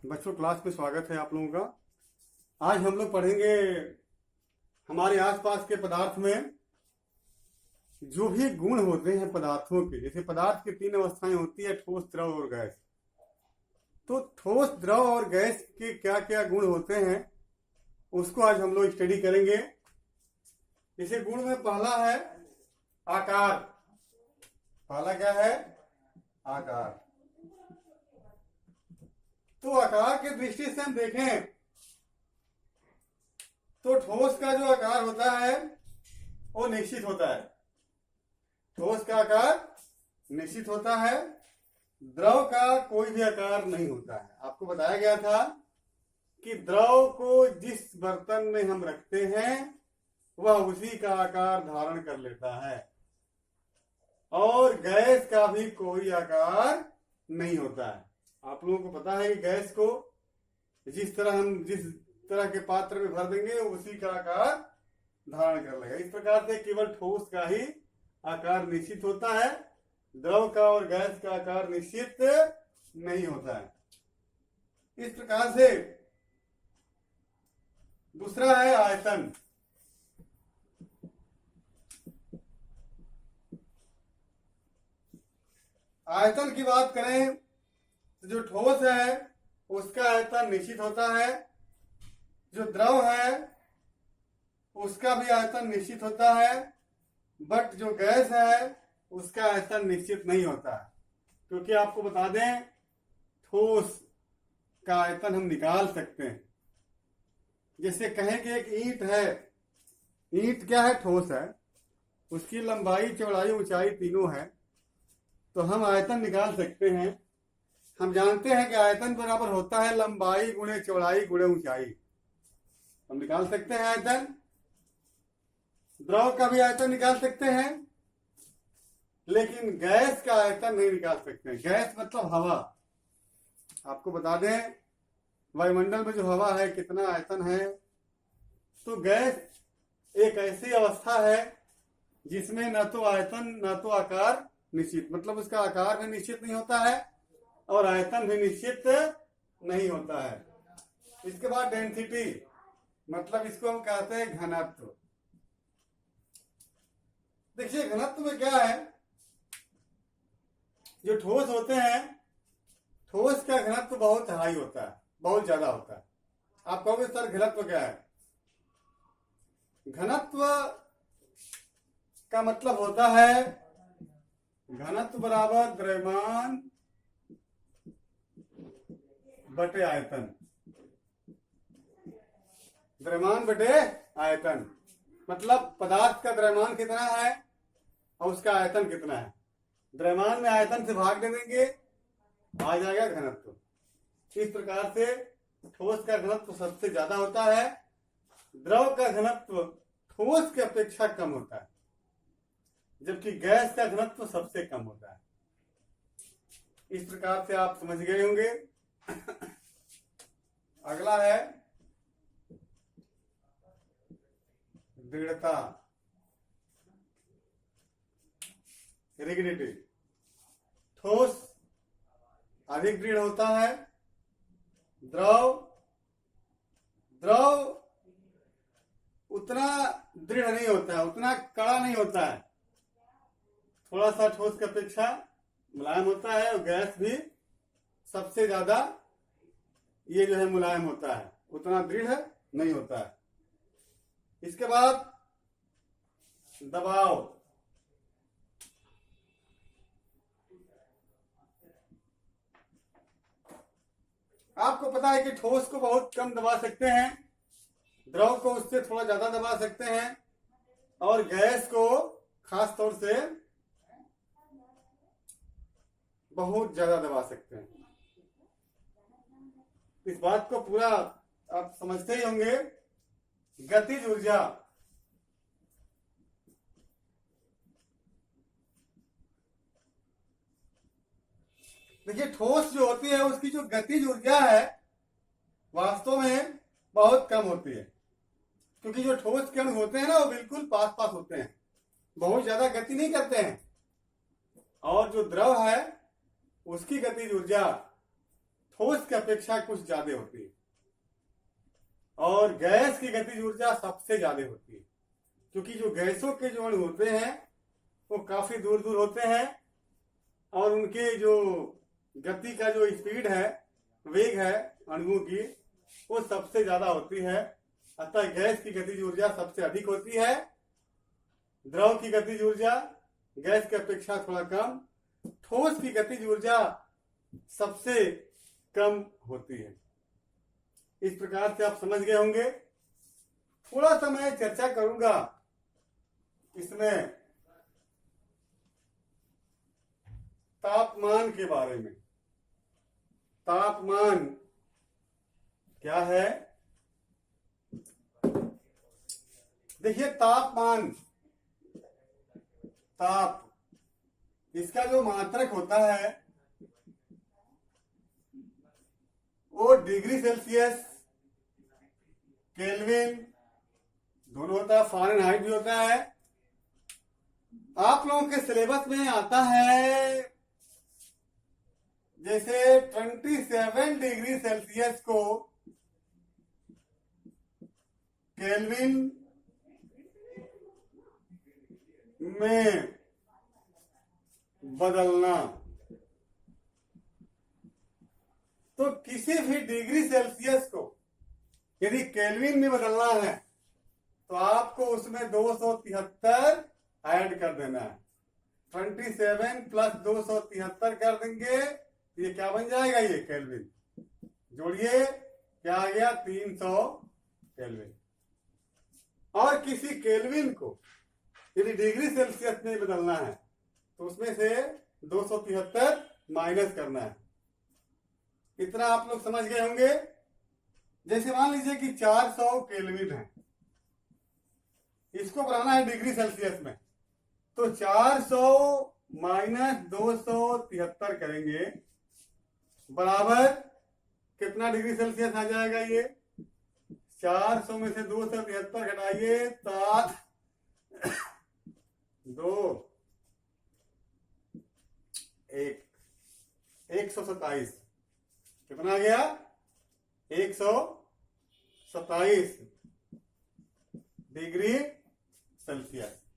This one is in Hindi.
बच्चों, क्लास में स्वागत है आप लोगों का। आज हम लोग पढ़ेंगे हमारे आसपास के पदार्थ में जो भी गुण होते हैं पदार्थों के। जैसे पदार्थ की तीन अवस्थाएं होती है, ठोस, द्रव और गैस। तो ठोस, द्रव और गैस के क्या क्या गुण होते हैं उसको आज हम लोग स्टडी करेंगे। जैसे गुण में पहला है आकार। पहला क्या है? आकार। तो आकार की दृष्टि से हम देखें तो ठोस का जो आकार होता है वो निश्चित होता है। ठोस का आकार निश्चित होता है, द्रव का कोई भी आकार नहीं होता है। आपको बताया गया था कि द्रव को जिस बर्तन में हम रखते हैं वह उसी का आकार धारण कर लेता है, और गैस का भी कोई आकार नहीं होता है। आप लोगों को पता है कि गैस को जिस तरह के पात्र में भर देंगे उसी का आकार धारण कर लेगा। इस प्रकार से केवल ठोस का ही आकार निश्चित होता है, द्रव का और गैस का आकार निश्चित नहीं होता है। इस प्रकार से दूसरा है आयतन। आयतन की बात करें तो जो ठोस है उसका आयतन निश्चित होता है, जो द्रव है उसका भी आयतन निश्चित होता है, बट जो गैस है उसका आयतन निश्चित नहीं होता है। क्योंकि आपको बता दें, ठोस का आयतन हम निकाल सकते हैं। जैसे कहें कि एक ईंट है। ईंट क्या है? ठोस है। उसकी लंबाई, चौड़ाई, ऊंचाई तीनों है, तो हम आयतन निकाल सकते हैं। हम जानते हैं कि आयतन बराबर होता है लंबाई गुणे चौड़ाई गुणे ऊंचाई। हम निकाल सकते हैं आयतन। द्रव का भी आयतन निकाल सकते हैं, लेकिन गैस का आयतन नहीं निकाल सकते। गैस मतलब हवा। आपको बता दें, वायुमंडल में जो हवा है कितना आयतन है। तो गैस एक ऐसी अवस्था है जिसमें न तो आयतन न तो आकार निश्चित, मतलब उसका आकार भी निश्चित नहीं होता है और आयतन भी निश्चित नहीं होता है। इसके बाद डेंसिटी, मतलब इसको हम कहते हैं घनत्व। देखिए, घनत्व में क्या है? जो ठोस होते हैं, ठोस का घनत्व बहुत हाई होता है, बहुत ज्यादा होता है। आप कहोगे सर घनत्व क्या है? घनत्व का मतलब होता है घनत्व बराबर द्रव्यमान बटे आयतन। द्रव्यमान बटे आयतन मतलब पदार्थ का द्रव्यमान कितना है और उसका आयतन कितना है। द्रव्यमान में आयतन से भाग दे देंगे, आ जाएगा घनत्व। इस प्रकार से ठोस का घनत्व सबसे ज्यादा होता है, द्रव का घनत्व ठोस की अपेक्षा कम होता है, जबकि गैस का घनत्व सबसे कम होता है। इस प्रकार से आप समझ गए होंगे। अगला है दृढ़ता, रिगिडिटी। ठोस अधिक दृढ़ होता है, द्रव उतना दृढ़ नहीं होता है, उतना कड़ा नहीं होता है, थोड़ा सा ठोस की अपेक्षा मुलायम होता है। और गैस भी सबसे ज्यादा ये जो है मुलायम होता है, उतना दृढ़ नहीं होता है। इसके बाद दबाव। आपको पता है कि ठोस को बहुत कम दबा सकते हैं, द्रव को उससे थोड़ा ज्यादा दबा सकते हैं, और गैस को खास तौर से बहुत ज्यादा दबा सकते हैं। इस बात को पूरा आप समझते ही होंगे। गतिज ऊर्जा। देखिए, ठोस जो होती है उसकी जो गतिज ऊर्जा है वास्तव में बहुत कम होती है, क्योंकि जो ठोस कण होते हैं ना वो बिल्कुल पास पास होते हैं, बहुत ज्यादा गति नहीं करते हैं। और जो द्रव है उसकी गतिज ऊर्जा ठोस की अपेक्षा कुछ ज्यादा होती है, और गैस की गतिज ऊर्जा सबसे ज्यादा होती है, क्योंकि जो गैसों के जो अणु होते हैं वो काफी दूर दूर होते हैं और उनके जो गति का जो स्पीड है, वेग है अणुओं की, वो सबसे ज्यादा होती है। अतः गैस की गतिज ऊर्जा सबसे अधिक होती है, द्रव की गतिज ऊर्जा गैस की अपेक्षा थोड़ा कम, ठोस की गतिज ऊर्जा सबसे कम होती है। इस प्रकार से आप समझ गए होंगे। थोड़ा सा मैं चर्चा करूंगा इसमें तापमान के बारे में। तापमान क्या है? देखिए, तापमान, ताप, इसका जो मात्रक होता है वो डिग्री सेल्सियस, केल्विन दोनों होता है, फ़ारेनहाइट भी होता है। आप लोगों के सिलेबस में आता है जैसे 27 डिग्री सेल्सियस को केल्विन में बदलना। तो किसी भी डिग्री सेल्सियस को यदि केल्विन में बदलना है तो आपको उसमें 273 ऐड कर देना है। 27 प्लस 273 कर देंगे, ये क्या बन जाएगा? ये केल्विन। जोड़िए, क्या आ गया? 300 केल्विन। और किसी केल्विन को यदि डिग्री सेल्सियस में बदलना है तो उसमें से 273 माइनस करना है। इतना आप लोग समझ गए होंगे। जैसे मान लीजिए कि 400 केल्विन है, इसको बनाना है डिग्री सेल्सियस में, तो 400 माइनस 273 करेंगे बराबर कितना डिग्री सेल्सियस आ जाएगा? ये 400 में से 273 घटाइए, 7 2 1 127। कितना आ गया? 127 डिग्री सेल्सियस।